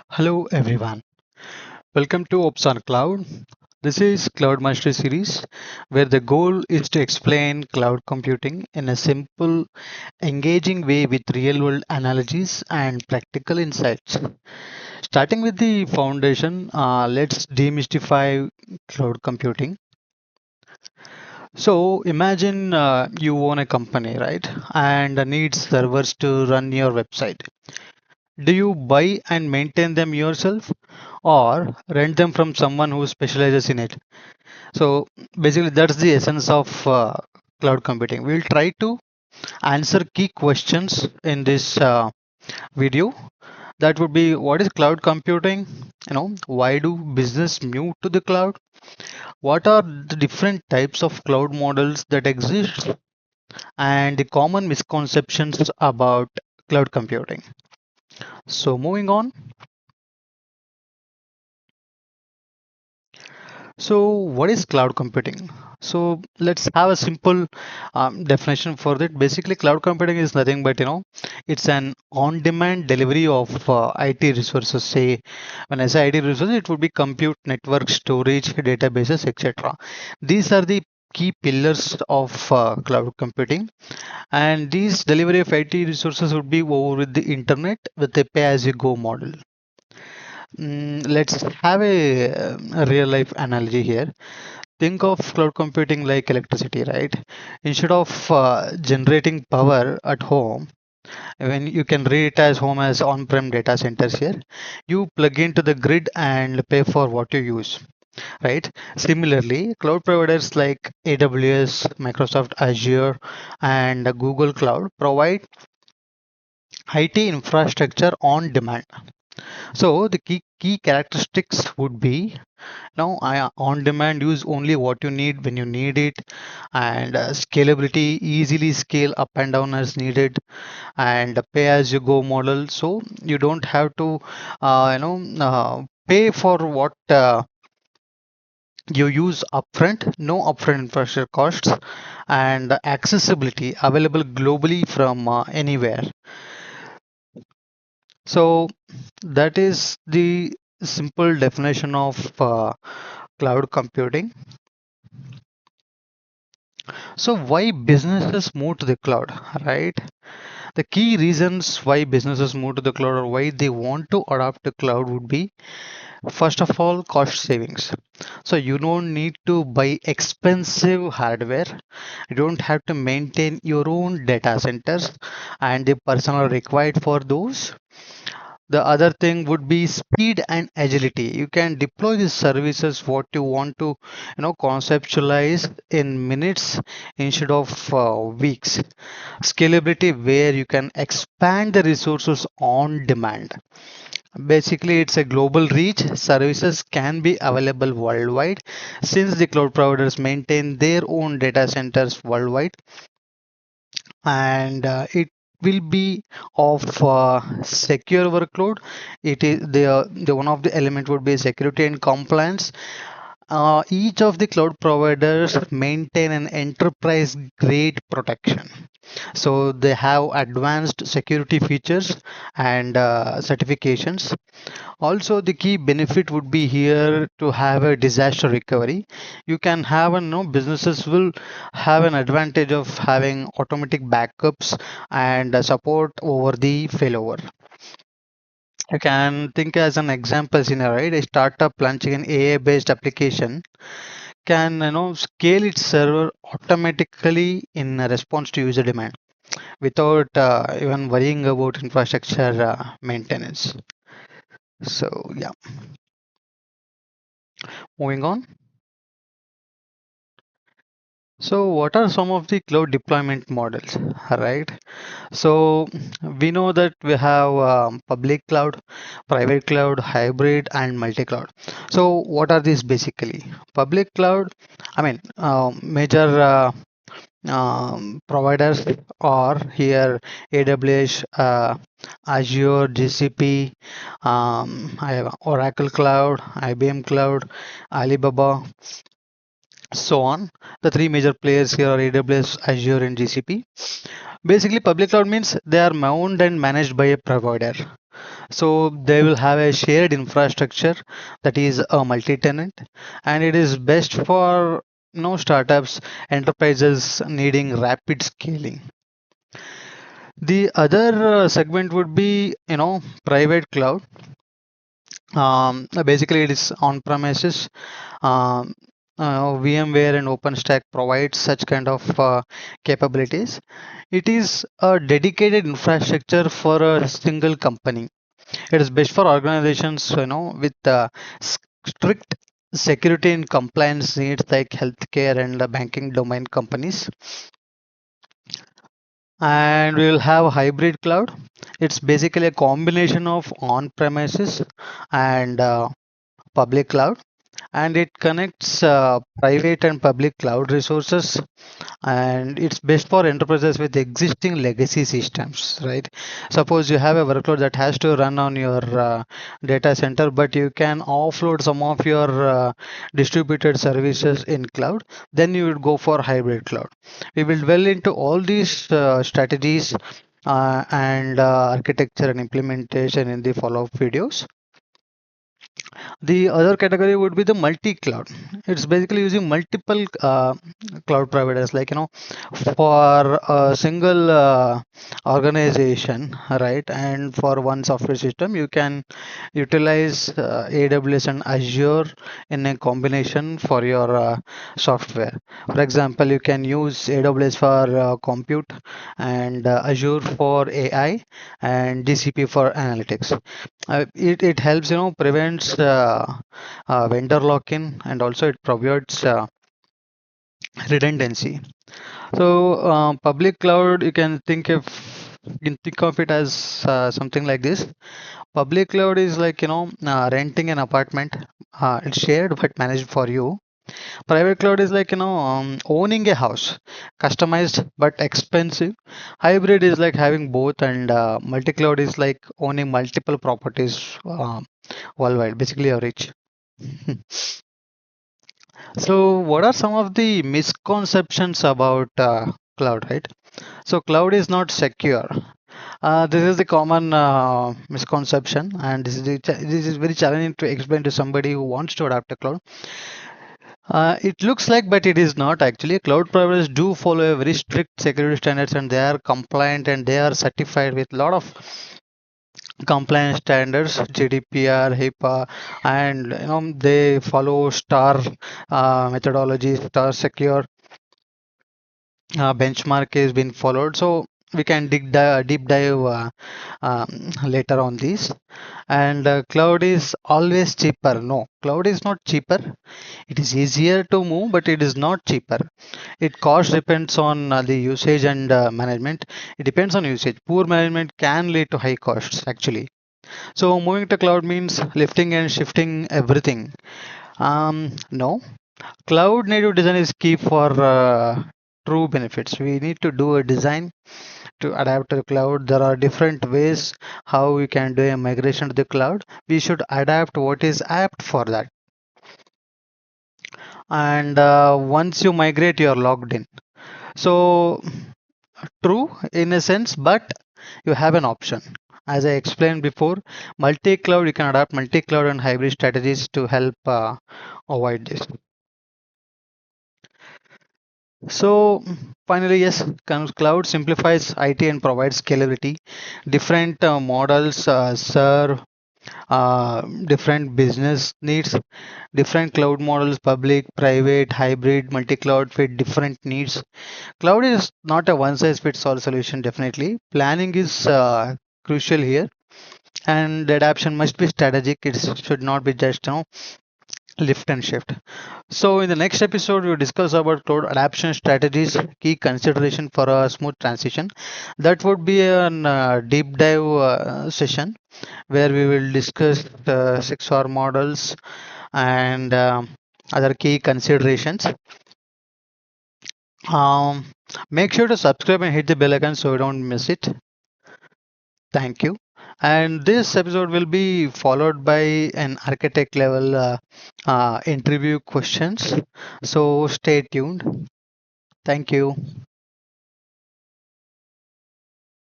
Hello everyone. Welcome to Ops on Cloud. This is Cloud Mastery series where the goal is to explain cloud computing in a simple, engaging way with real-world analogies and practical insights. Starting with the foundation, let's demystify cloud computing. So imagine you own a company, right? And need servers to run your website. Do you buy and maintain them yourself or rent them from someone who specializes in it? So basically, that's the essence of cloud computing. We'll try to answer key questions in this video. That would be, what is cloud computing? Why do business move to the cloud? What are the different types of cloud models that exist? And the common misconceptions about cloud computing. So moving on. So, what is cloud computing? So, let's have a simple definition for that. Basically, cloud computing is nothing but it's an on-demand delivery of IT resources. Say, when I say IT resources, it would be compute, network, storage, databases, etc. These are the key pillars of cloud computing, and these delivery of IT resources would be over with the internet with a pay-as-you-go model. Let's have a real life analogy here. Think of cloud computing like electricity, right? Instead of generating power at home, when you can read it as home as on-prem data centers here, you plug into the grid and pay for what you use, right? Similarly, cloud providers like AWS, Microsoft Azure, and Google Cloud provide IT infrastructure on demand. So the key characteristics would be now I on demand use only what you need when you need it, and scalability, easily scale up and down as needed, and pay as you go model. So you don't have to pay for what you use upfront, no upfront infrastructure costs, and accessibility available globally from anywhere. So that is the simple definition of cloud computing. So why businesses move to the cloud, right? The key reasons why businesses move to the cloud or why they want to adopt the cloud would be, first of all, cost savings. So you don't need to buy expensive hardware. You don't have to maintain your own data centers and the personnel required for those. The other thing would be speed and agility. You can deploy these services what you want to, conceptualize in minutes instead of weeks. Scalability, where you can expand the resources on demand. Basically, it's a global reach. Services can be available worldwide since the cloud providers maintain their own data centers worldwide, and it will be of secure workload. It is the one of the element would be security and compliance. Each of the cloud providers maintain an enterprise grade protection, so they have advanced security features and certifications. Also, the key benefit would be here to have a disaster recovery. You can have businesses will have an advantage of having automatic backups and support over the failover. You can think as an example scenario, right? A startup launching an AI based application can scale its server automatically in response to user demand without even worrying about infrastructure maintenance. So yeah, moving on. So what are some of the cloud deployment models, right? So we know that we have public cloud, private cloud, hybrid, and multi-cloud. So what are these basically? Public cloud, I mean, major providers are here: AWS, Azure, GCP, I have Oracle Cloud, IBM Cloud, Alibaba, so on. The three major players here are AWS, Azure, and GCP. Basically, public cloud means they are owned and managed by a provider. So they will have a shared infrastructure that is a multi-tenant, and it is best for startups, enterprises needing rapid scaling. The other segment would be private cloud. Basically, it is on-premises. Um, VMware and OpenStack provides such kind of capabilities. It is a dedicated infrastructure for a single company. It is best for organizations, with strict security and compliance needs like healthcare and banking domain companies. And we will have a hybrid cloud. It's basically a combination of on-premises and public cloud, and it connects private and public cloud resources, and it's best for enterprises with existing legacy systems, right? Suppose you have a workload that has to run on your data center, but you can offload some of your distributed services in cloud, then you would go for hybrid cloud. We will dwell into all these strategies and architecture and implementation in the follow-up videos. The other category would be the multi-cloud. It's basically using multiple cloud providers, like for a single organization, right? And for one software system, you can utilize AWS and Azure in a combination for your software. For example, you can use AWS for compute, and Azure for AI, and GCP for analytics. It helps, prevents vendor lock-in, and also it provides redundancy. So public cloud, you can think of it as something like this. Public cloud is like renting an apartment. It's shared but managed for you. Private cloud is like owning a house, customized but expensive. Hybrid is like having both, and multi-cloud is like owning multiple properties worldwide. Basically, you're rich. So, what are some of the misconceptions about cloud, right? So, cloud is not secure. This is the common misconception, and this is very challenging to explain to somebody who wants to adapt a cloud. It looks like, but it is not actually. Cloud providers do follow a very strict security standards, and they are compliant and they are certified with a lot of compliance standards, GDPR, HIPAA, and they follow STAR methodology, STAR secure benchmark is being followed. So we can deep dive later on these. And cloud is always cheaper. No, cloud is not cheaper. It is easier to move, but it is not cheaper. It cost depends on the usage and management. It depends on usage. Poor management can lead to high costs actually. So moving to cloud means lifting and shifting everything. No, cloud native design is key for true benefits. We need to do a design to adapt to the cloud. There are different ways how we can do a migration to the cloud. We should adapt what is apt for that. And once you migrate, you are logged in. So true in a sense, but you have an option. As I explained before, multi-cloud, you can adapt multi-cloud and hybrid strategies to help avoid this. So finally, yes, cloud simplifies IT and provides scalability. Different models serve different business needs. Different cloud models, public, private, hybrid, multi-cloud, fit different needs. Cloud is not a one-size-fits-all solution. Definitely, planning is crucial here, and the adaptation must be strategic. It should not be just lift and shift. So in the next episode, we will discuss about cloud adaptation strategies, key consideration for a smooth transition. That would be a deep dive session where we will discuss the 6R models and other key considerations. Um, Make sure to subscribe and hit the bell icon so you don't miss it. Thank you. And this episode will be followed by an architect level interview questions. So stay tuned. Thank you.